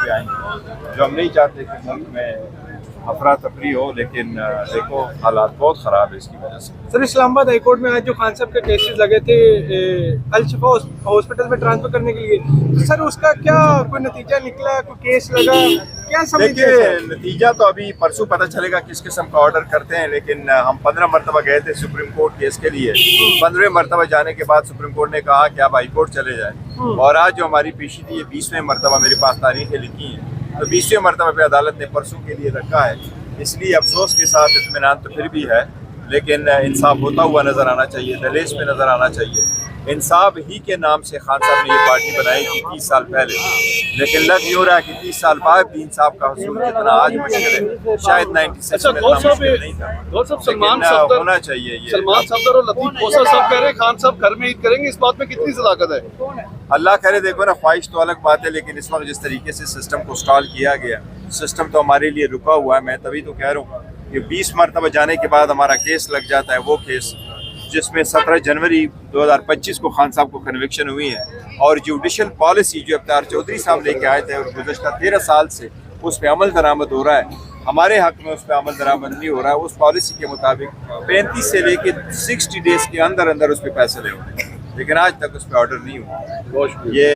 के आएंगे, जो हम नहीं चाहते कि मुल्क में अफरा तफरी हो, लेकिन देखो हालात बहुत ख़राब है इसकी वजह से। सर इस्लामाबाद हाई कोर्ट में आज जो खान साहब के केसेस लगे थे अल शिफा हॉस्पिटल में ट्रांसफर करने के लिए, तो सर उसका क्या कोई नतीजा निकला, कोई केस लगा, क्या समझते हैं देखिए सर? नतीजा तो अभी परसों पता चलेगा किस किस्म का ऑर्डर करते हैं, लेकिन हम 15 मरतबा गए थे सुप्रीम कोर्ट केस के लिए। 15वें मरतबा जाने के बाद सुप्रीम कोर्ट ने कहा कि आप हाई कोर्ट चले जाएं, और आज जो हमारी पेशी थी ये 20वें मरतबा मेरे पास तारीखें लिखी हैं, तो 20वें मरतबा पे अदालत ने परसों के लिए रखा है। इसलिए अफसोस के साथ इत्मीनान तो फिर भी है, लेकिन इंसाफ होता हुआ नज़र आना चाहिए, दहलीज पे नज़र आना चाहिए। इंसाफ ही के नाम से खान साहब ने ये पार्टी बनाई थी 30 साल पहले, लेकिन लग यूँ रहा है कि 30 साल बाद भी इंसाफ का हसूल जितना आज मुश्किल है, शायद 96 में इतना मुश्किल नहीं था। सलमान लेकिन होना चाहिए ये। सलमान सफदर और लतीफ खोसा साहब कह रहे हैं खान साहब घर में ईद करेंगे, इस बात में कितनी सदाकत है? अल्लाह करे, देखो ना, ख्वाहिश तो अलग बात है, लेकिन इस वक्त जिस तरीके से सिस्टम को स्टॉल किया गया, सिस्टम तो हमारे लिए रुका हुआ है। मैं तभी तो कह रहा हूँ कि 20 मरतबा जाने के बाद हमारा केस लग जाता है, वो केस जिसमें 17 जनवरी 2025 को खान साहब को कन्विक्शन हुई है, और जुडिशल पॉलिसी जो अफ्तार चौधरी साहब लेके आए थे और गुज़श्ता 13 साल से उस पर अमल दरामद हो रहा है, हमारे हक में उस पर अमल दरामद नहीं हो रहा है। उस पॉलिसी के मुताबिक 35 से लेके 60 डेज़ के अंदर अंदर उस पर पैसे ले होते हैं, लेकिन आज तक उस पर ऑर्डर नहीं हुआ। ये